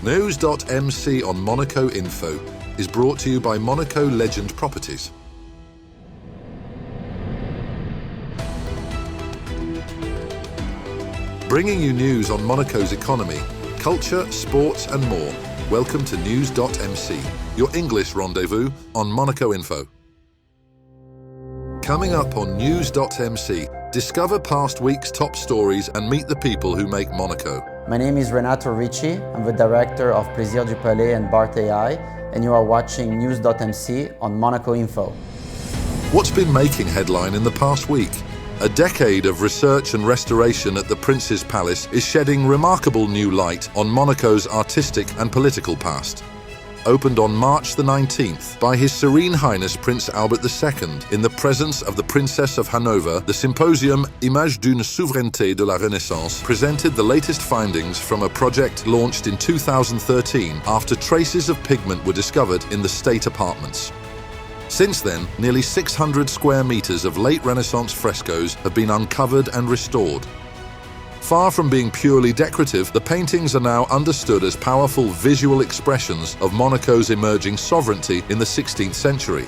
NEWS.MC on Monaco Info is brought to you by Monaco Legend Properties. Bringing you news on Monaco's economy, culture, sports and more. Welcome to NEWS.MC, your English rendezvous on Monaco Info. Coming up on NEWS.MC, discover past week's top stories and meet the people who make Monaco. My name is Renato Ricci. I'm the director of Plaisir du Palais and Bart AI, and you are watching NEWS.MC on Monaco Info. What's been making headline in the past week? A decade of research and restoration at the Prince's Palace is shedding remarkable new light on Monaco's artistic and political past. Opened on March the 19th by His Serene Highness Prince Albert II in the presence of the Princess of Hanover, the symposium Image d'une souveraineté de la Renaissance presented the latest findings from a project launched in 2013 after traces of pigment were discovered in the state apartments. Since then, nearly 600 square meters of late Renaissance frescoes have been uncovered and restored. Far from being purely decorative, the paintings are now understood as powerful visual expressions of Monaco's emerging sovereignty in the 16th century.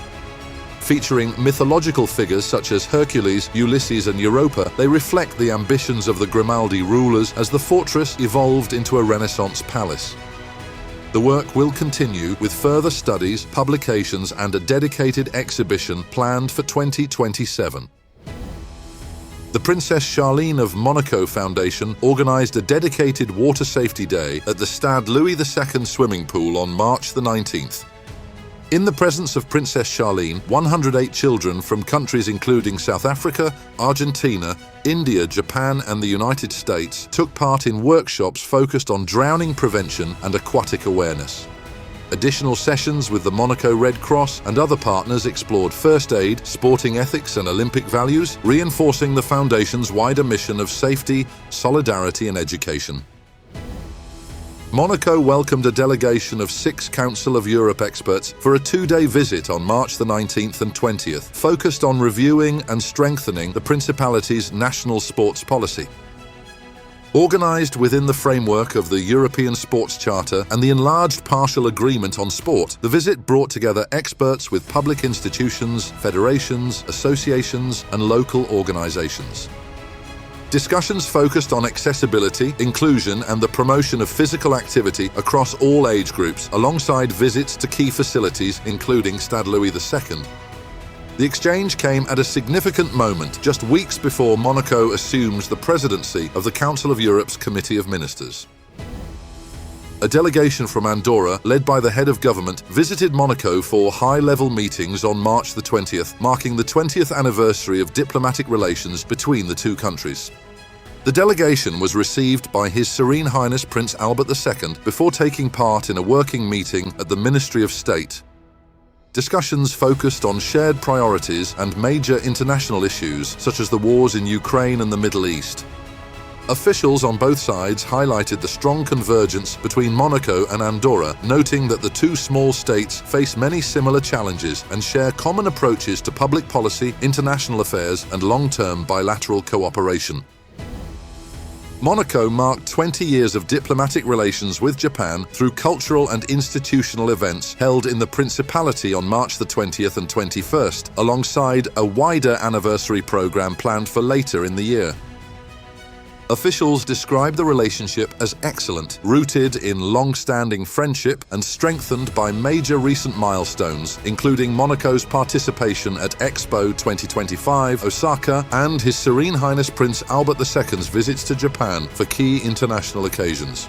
Featuring mythological figures such as Hercules, Ulysses and Europa, they reflect the ambitions of the Grimaldi rulers as the fortress evolved into a Renaissance palace. The work will continue with further studies, publications and a dedicated exhibition planned for 2027. The Princess Charlene of Monaco Foundation organised a dedicated water safety day at the Stade Louis II swimming pool on March the 19th. In the presence of Princess Charlene, 108 children from countries including South Africa, Argentina, India, Japan and the United States took part in workshops focused on drowning prevention and aquatic awareness. Additional sessions with the Monaco Red Cross and other partners explored first aid, sporting ethics and Olympic values, reinforcing the Foundation's wider mission of safety, solidarity and education. Monaco welcomed a delegation of 6 Council of Europe experts for a 2-day visit on March the 19th and 20th, focused on reviewing and strengthening the Principality's national sports policy. Organised within the framework of the European Sports Charter and the enlarged partial agreement on sport, the visit brought together experts with public institutions, federations, associations and local organisations. Discussions focused on accessibility, inclusion and the promotion of physical activity across all age groups, alongside visits to key facilities including Stade Louis II. The exchange came at a significant moment just weeks before Monaco assumes the presidency of the Council of Europe's Committee of Ministers. A delegation from Andorra, led by the head of government, visited Monaco for high-level meetings on March the 20th, marking the 20th anniversary of diplomatic relations between the two countries. The delegation was received by His Serene Highness Prince Albert II before taking part in a working meeting at the Ministry of State. Discussions focused on shared priorities and major international issues such as the wars in Ukraine and the Middle East. Officials on both sides highlighted the strong convergence between Monaco and Andorra, noting that the two small states face many similar challenges and share common approaches to public policy, international affairs and long-term bilateral cooperation. Monaco marked 20 years of diplomatic relations with Japan through cultural and institutional events held in the Principality on March the 20th and 21st, alongside a wider anniversary program planned for later in the year. Officials described the relationship as excellent, rooted in long-standing friendship and strengthened by major recent milestones, including Monaco's participation at Expo 2025, Osaka, and His Serene Highness Prince Albert II's visits to Japan for key international occasions.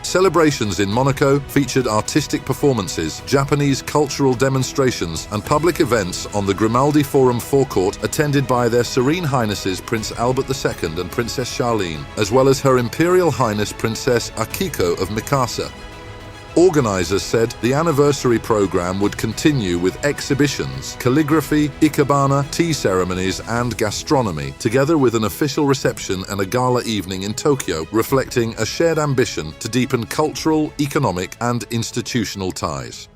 Celebrations in Monaco featured artistic performances, Japanese cultural demonstrations and public events on the Grimaldi Forum forecourt attended by Their Serene Highnesses Prince Albert II and Princess Charlene, as well as Her Imperial Highness Princess Akiko of Mikasa. Organisers said the anniversary programme would continue with exhibitions, calligraphy, ikebana, tea ceremonies and gastronomy, together with an official reception and a gala evening in Tokyo, reflecting a shared ambition to deepen cultural, economic and institutional ties.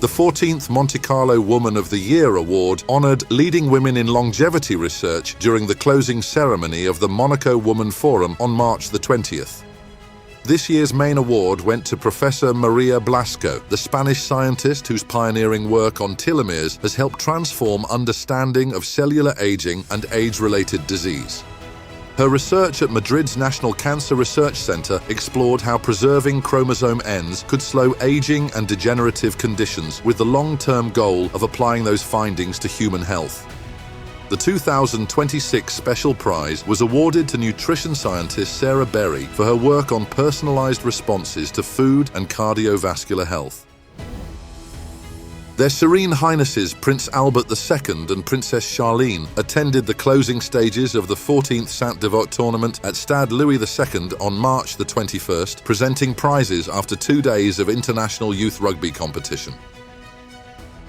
The 14th Monte Carlo Woman of the Year Award honoured leading women in longevity research during the closing ceremony of the Monaco Woman Forum on March the 20th. This year's main award went to Professor Maria Blasco, the Spanish scientist whose pioneering work on telomeres has helped transform understanding of cellular aging and age-related disease. Her research at Madrid's National Cancer Research Center explored how preserving chromosome ends could slow aging and degenerative conditions, with the long-term goal of applying those findings to human health. The 2026 Special Prize was awarded to nutrition scientist Sarah Berry for her work on personalized responses to food and cardiovascular health. Their Serene Highnesses Prince Albert II and Princess Charlene attended the closing stages of the 14th Saint-Devote tournament at Stade Louis II on March the 21st, presenting prizes after 2 days of international youth rugby competition.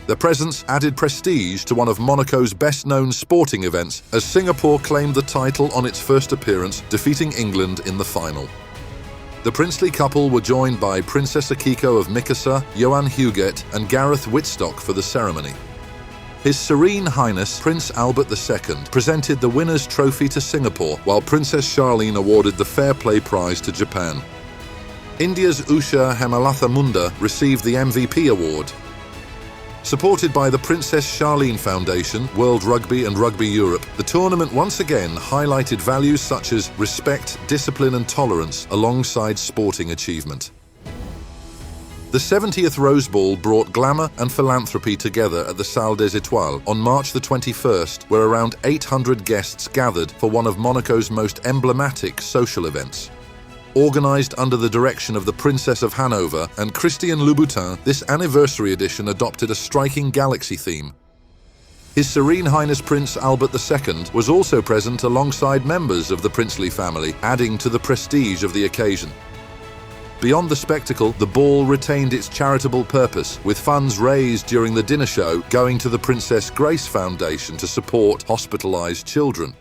Their presence added prestige to one of Monaco's best-known sporting events as Singapore claimed the title on its first appearance, defeating England in the final. The princely couple were joined by Princess Akiko of Mikasa, Johan Huguet and Gareth Whitstock for the ceremony. His Serene Highness Prince Albert II presented the winner's trophy to Singapore, while Princess Charlene awarded the Fair Play Prize to Japan. India's Usha Hemalathamunda received the MVP award. Supported by the Princess Charlene Foundation, World Rugby and Rugby Europe, the tournament once again highlighted values such as respect, discipline and tolerance alongside sporting achievement. The 70th Rose Ball brought glamour and philanthropy together at the Salle des Étoiles on March the 21st, where around 800 guests gathered for one of Monaco's most emblematic social events. Organised under the direction of the Princess of Hanover and Christian Louboutin, this anniversary edition adopted a striking galaxy theme. His Serene Highness Prince Albert II was also present alongside members of the princely family, adding to the prestige of the occasion. Beyond the spectacle, the ball retained its charitable purpose, with funds raised during the dinner show going to the Princess Grace Foundation to support hospitalised children.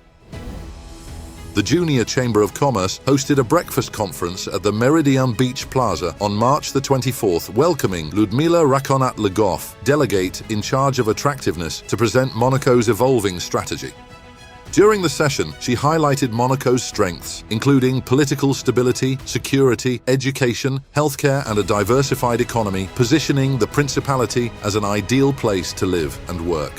The Junior Chamber of Commerce hosted a breakfast conference at the Meridian Beach Plaza on March the 24th, welcoming Ludmila Raconat-Le delegate in charge of attractiveness, to present Monaco's evolving strategy. During the session, she highlighted Monaco's strengths, including political stability, security, education, healthcare and a diversified economy, positioning the Principality as an ideal place to live and work.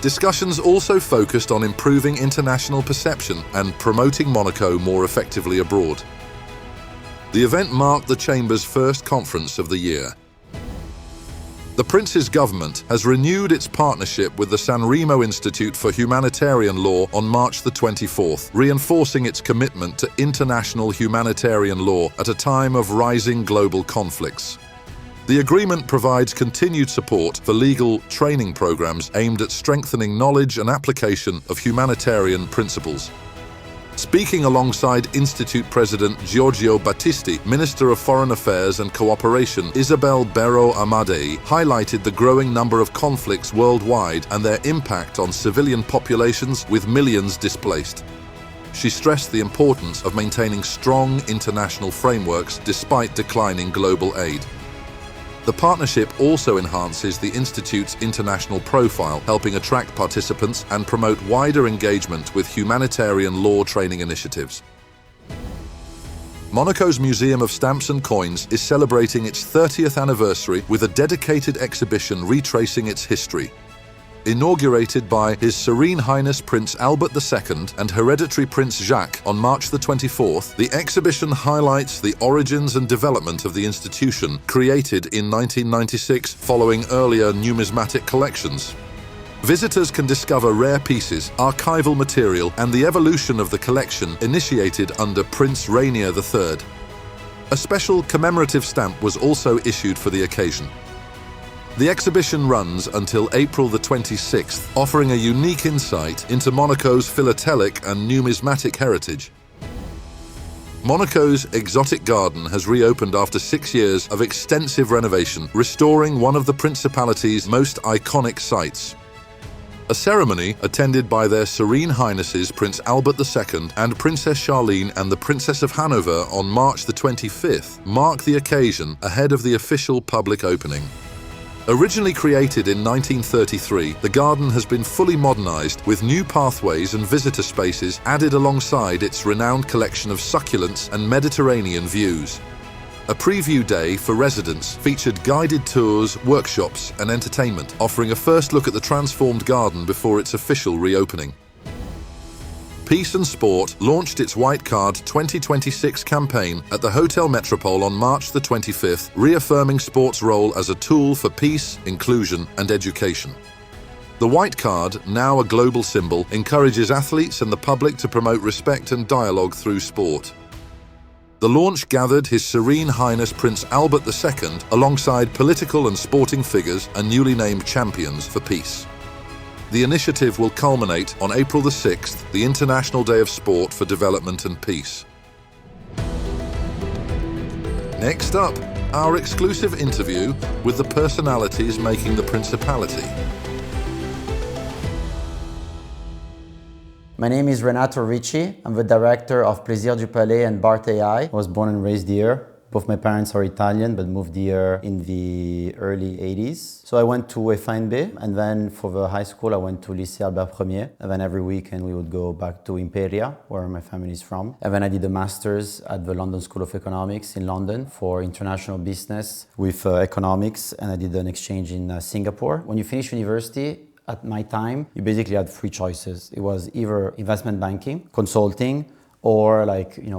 Discussions also focused on improving international perception and promoting Monaco more effectively abroad. The event marked the Chamber's first conference of the year. The Prince's government has renewed its partnership with the San Remo Institute for Humanitarian Law on March the 24th, reinforcing its commitment to international humanitarian law at a time of rising global conflicts. The agreement provides continued support for legal training programs aimed at strengthening knowledge and application of humanitarian principles. Speaking alongside Institute President Giorgio Battisti, Minister of Foreign Affairs and Cooperation Isabel Berro Amadei highlighted the growing number of conflicts worldwide and their impact on civilian populations with millions displaced. She stressed the importance of maintaining strong international frameworks despite declining global aid. The partnership also enhances the Institute's international profile, helping attract participants and promote wider engagement with humanitarian law training initiatives. Monaco's Museum of Stamps and Coins is celebrating its 30th anniversary with a dedicated exhibition retracing its history. Inaugurated by His Serene Highness Prince Albert II and Hereditary Prince Jacques on March the 24th, the exhibition highlights the origins and development of the institution, created in 1996 following earlier numismatic collections. Visitors can discover rare pieces, archival material, and the evolution of the collection initiated under Prince Rainier III. A special commemorative stamp was also issued for the occasion. The exhibition runs until April the 26th, offering a unique insight into Monaco's philatelic and numismatic heritage. Monaco's exotic garden has reopened after 6 years of extensive renovation, restoring one of the Principality's most iconic sites. A ceremony attended by their Serene Highnesses Prince Albert II and Princess Charlene and the Princess of Hanover on March the 25th marked the occasion ahead of the official public opening. Originally created in 1933, the garden has been fully modernised with new pathways and visitor spaces added alongside its renowned collection of succulents and Mediterranean views. A preview day for residents featured guided tours, workshops and entertainment, offering a first look at the transformed garden before its official reopening. Peace and Sport launched its White Card 2026 campaign at the Hotel Metropole on March the 25th, reaffirming sport's role as a tool for peace, inclusion and education. The White Card, now a global symbol, encourages athletes and the public to promote respect and dialogue through sport. The launch gathered His Serene Highness Prince Albert II alongside political and sporting figures and newly named champions for peace. The initiative will culminate on April the 6th, the International Day of Sport for Development and Peace. Next up, our exclusive interview with the personalities making the Principality. My name is Renato Ricci. I'm the director of Plaisir du Palais and Bart AI. I was born and raised here. Both my parents are Italian, but moved here in the early 80s. So I went to FNB, and then for the high school, I went to Lycée Albert Ier. And then every weekend, we would go back to Imperia, where my family is from. And then I did a master's at the London School of Economics in London for international business with economics, and I did an exchange in Singapore. When you finish university, at my time, you basically had three choices. It was either investment banking, consulting, or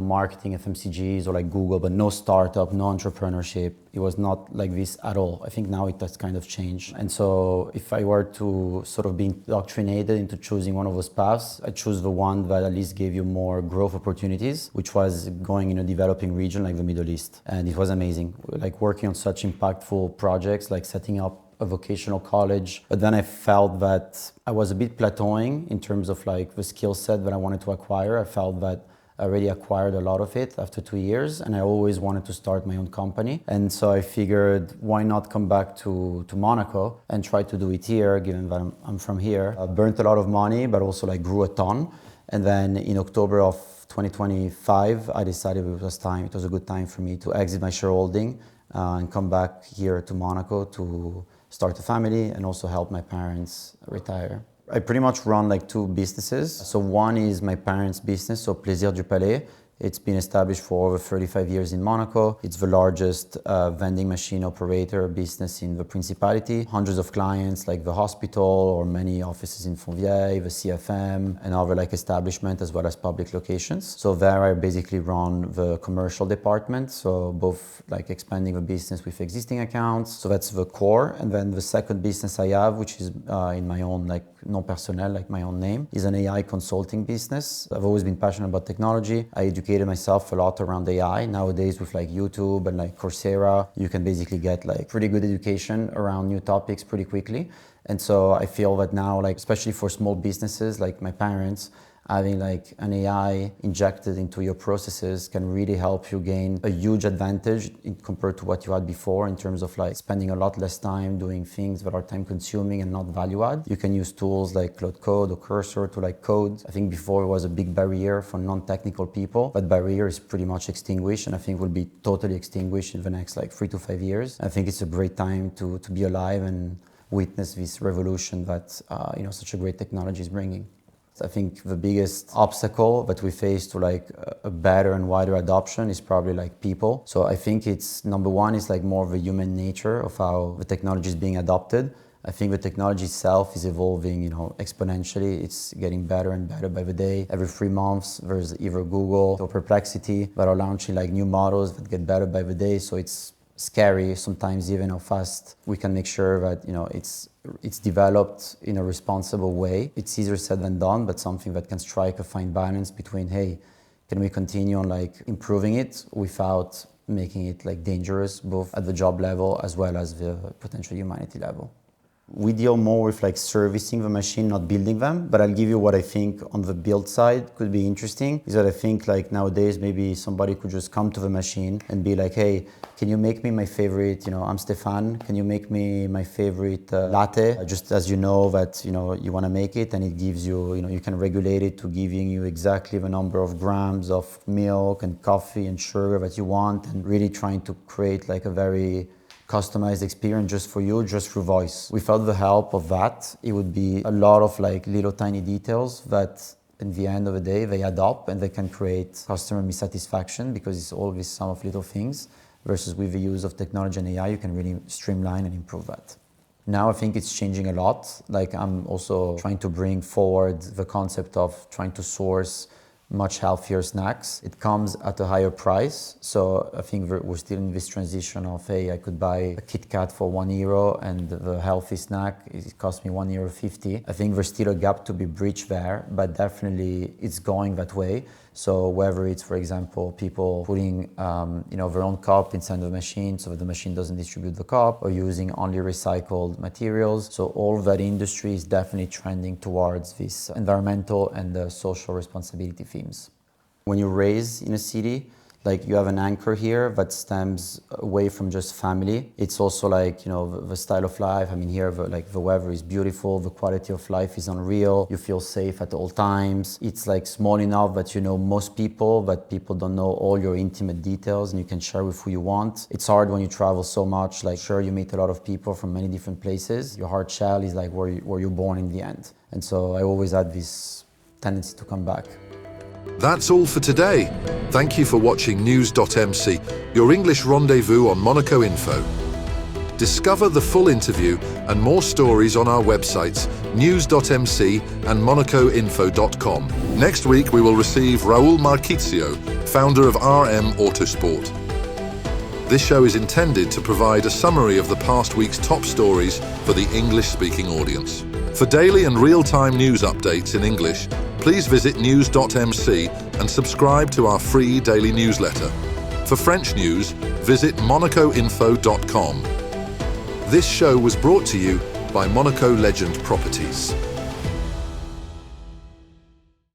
marketing, FMCGs, or like Google, but no startup, no entrepreneurship. It was not like this at all. I think now it has kind of changed. And so if I were to sort of be indoctrinated into choosing one of those paths, I choose the one that at least gave you more growth opportunities, which was going in a developing region like the Middle East. And it was amazing, like working on such impactful projects, like setting up a vocational college. But then I felt that I was a bit plateauing in terms of like the skill set that I wanted to acquire. I felt that I already acquired a lot of it after 2 years, and I always wanted to start my own company. And so I figured, why not come back to Monaco and try to do it here, given that I'm from here. I burnt a lot of money, but also like grew a ton. And then in October of 2025, I decided it was a good time for me to exit my shareholding and come back here to Monaco to start a family and also help my parents retire. I pretty much run like two businesses. So one is my parents' business, so Plaisir du Palais. It's been established for over 35 years in Monaco. It's the largest vending machine operator business in the Principality. Hundreds of clients like the hospital or many offices in Fontvieille, the CFM, and other like establishments as well as public locations. So there I basically run the commercial department. So both like expanding the business with existing accounts. So that's the core. And then the second business I have, which is in my own like nom personnel, like my own name, is an AI consulting business. I've always been passionate about technology. I educated myself a lot around AI. Nowadays with like YouTube and like Coursera, you can basically get like pretty good education around new topics pretty quickly. And so I feel that now, like especially for small businesses like my parents, having like an AI injected into your processes can really help you gain a huge advantage compared to what you had before in terms of like spending a lot less time doing things that are time consuming and not value add. You can use tools like Cloud Code or Cursor to like code. I think before it was a big barrier for non-technical people. That barrier is pretty much extinguished, and I think will be totally extinguished in the next like 3 to 5 years. I think it's a great time to be alive and witness this revolution that such a great technology is bringing. I think the biggest obstacle that we face to like a better and wider adoption is probably like people. So I think it's number one is like more of the human nature of how the technology is being adopted. I think the technology itself is evolving, exponentially. It's getting better and better by the day. Every 3 months, there's either Google or Perplexity that are launching like new models that get better by the day. So it's scary sometimes even how fast we can make sure that it's developed in a responsible way. It's easier said than done, but something that can strike a fine balance between, hey, can we continue on like improving it without making it like dangerous, both at the job level as well as the potential humanity level. We deal more with like servicing the machine, not building them, but I'll give you what I think on the build side could be interesting, is that I think like nowadays maybe somebody could just come to the machine and be like, hey, can you make me my favorite, I'm Stefan, can you make me my favorite latte? Just as you know that, you want to make it, and it gives you, you can regulate it to giving you exactly the number of grams of milk and coffee and sugar that you want, and really trying to create like a very customized experience just for you, just through voice. Without the help of that, it would be a lot of like little tiny details that in the end of the day, they add up and they can create customer dissatisfaction because it's always sum of little things, versus with the use of technology and AI, you can really streamline and improve that. Now I think it's changing a lot. Like I'm also trying to bring forward the concept of trying to source much healthier snacks. It comes at a higher price. So I think we're still in this transition of, hey, I could buy a Kit Kat for €1 and the healthy snack, it cost me €1.50. I think there's still a gap to be breached there, but definitely it's going that way. So whether it's, for example, people putting their own cup inside the machine so that the machine doesn't distribute the cup, or using only recycled materials. So all of that industry is definitely trending towards this environmental and social responsibility themes. When you raise in a city, like you have an anchor here that stems away from just family. It's also like, the style of life. I mean, here, the weather is beautiful. The quality of life is unreal. You feel safe at all times. It's like small enough that you know most people, but people don't know all your intimate details and you can share with who you want. It's hard when you travel so much. Like, sure, you meet a lot of people from many different places. Your heart shell is like where you're born in the end. And so I always had this tendency to come back. That's all for today. Thank you for watching News.MC, your English rendezvous on Monaco Info. Discover the full interview and more stories on our websites, News.MC and MonacoInfo.com. Next week we will receive Raul Marquizio, founder of RM Autosport. This show is intended to provide a summary of the past week's top stories for the English-speaking audience. For daily and real-time news updates in English, please visit News.MC and subscribe to our free daily newsletter. For French news, visit MonacoInfo.com. This show was brought to you by Monaco Legend Properties.